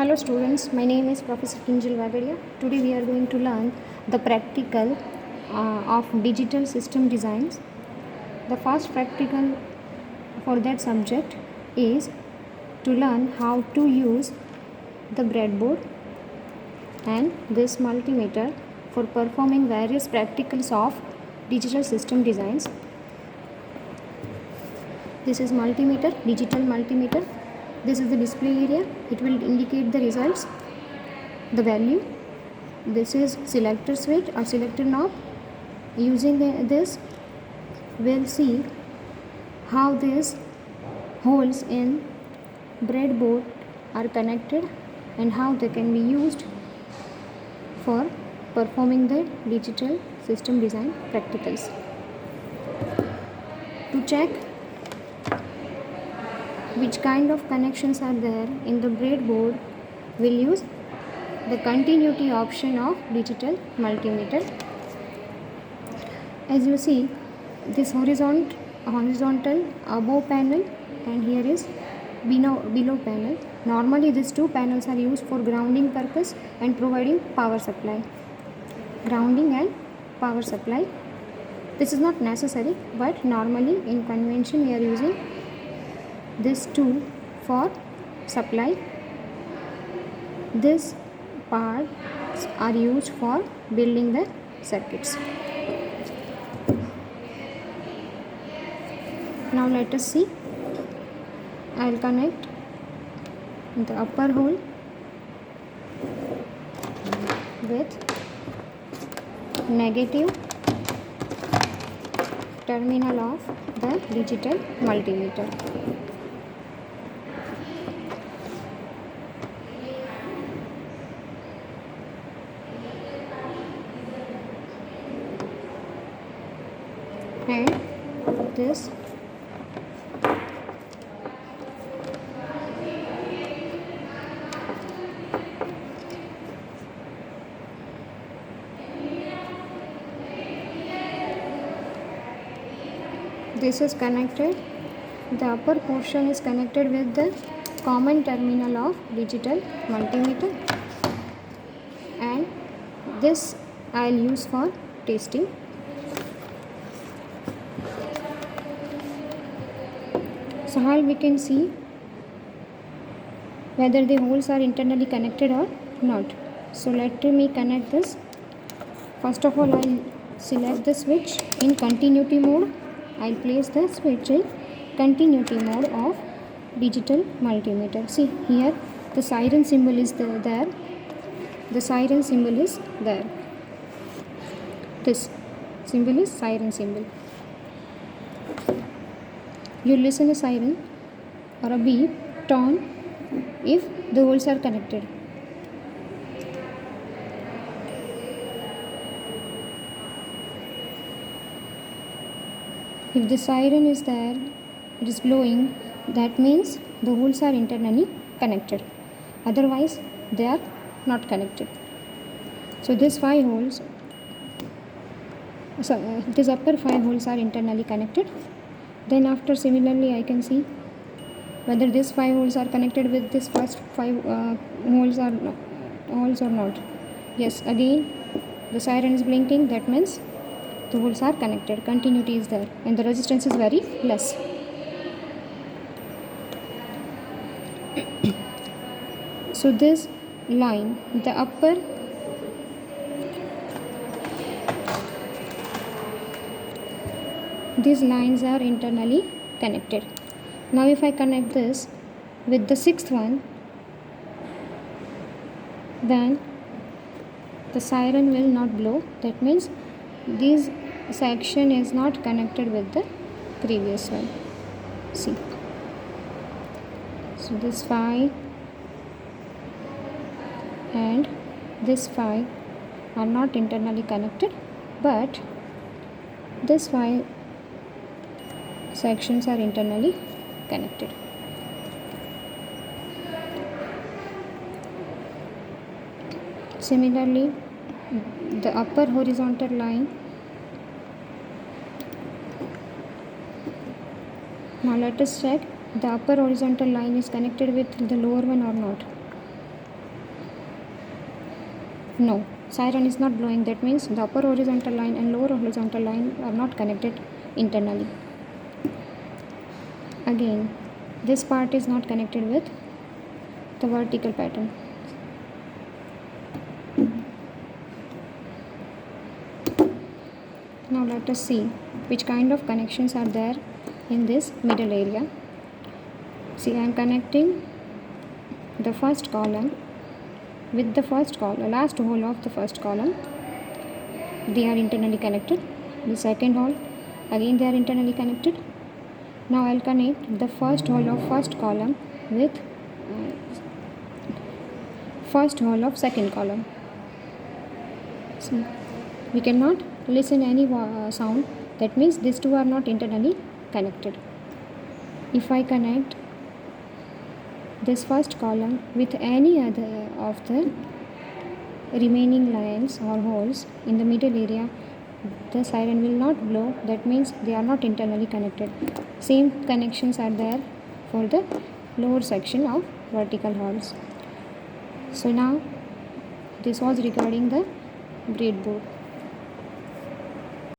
Hello students, my name is Professor Kinjal Vagadia. Today we are going to learn the practical of digital system designs. The first practical for that subject is to learn how to use the breadboard and this multimeter for performing various practicals of digital system designs. This is multimeter, digital multimeter. This is the display area. It will indicate the results, the value. This is selector switch or selector knob. Using this, we'll see how these holes in breadboard are connected and how they can be used for performing the digital system design practicals. To check which kind of connections are there in the breadboard, we'll use the continuity option of digital multimeter. As you see, this horizontal above panel and here is below panel. Normally these two panels are used for grounding purpose and providing power supply. Grounding and power supply. This is not necessary, but normally in convention we are using this tool for supply. This parts are used for building the circuits. Now let us see. I will connect the upper hole with negative terminal of the digital multimeter. And this is connected. The upper portion is connected with the common terminal of digital multimeter, and this I will use for testing. So how we can see whether the holes are internally connected or not. So let me connect this. First of all, I will select the switch in continuity mode. I will place the switch in continuity mode of digital multimeter. See here the siren symbol is there. The siren symbol is there. This symbol is siren symbol. You listen a siren or a beep tone if the holes are connected. If the siren is there, it is blowing, that means the holes are internally connected. Otherwise, they are not connected. So these upper 5 holes are internally connected. Then after similarly I can see whether these 5 holes are connected with this first 5 holes or not. Yes, again the siren is blinking, that means the holes are connected, continuity is there and the resistance is very less. So this line, the upper these lines are internally connected. Now if I connect this with the 6th one, then the siren will not blow. That means this section is not connected with the previous one. See. So this 5 and this 5 are not internally connected, but this 5 sections are internally connected. Similarly, the upper horizontal line. Now let us check the upper horizontal line is connected with the lower one or not. No, siren is not blowing. That means the upper horizontal line and lower horizontal line are not connected internally. Again, this part is not connected with the vertical pattern. Now let us see which kind of connections are there in this middle area. See, I am connecting the first column with the first column, last hole of the first column. They are internally connected. The second hole, again they are internally connected. Now I'll connect the first hole of first column with first hole of second column. See, we cannot listen any sound. That means these two are not internally connected. If I connect this first column with any other of the remaining lines or holes in the middle area, the siren will not blow. That means they are not internally connected. Same connections are there for the lower section of vertical holes. So now this was regarding the breadboard.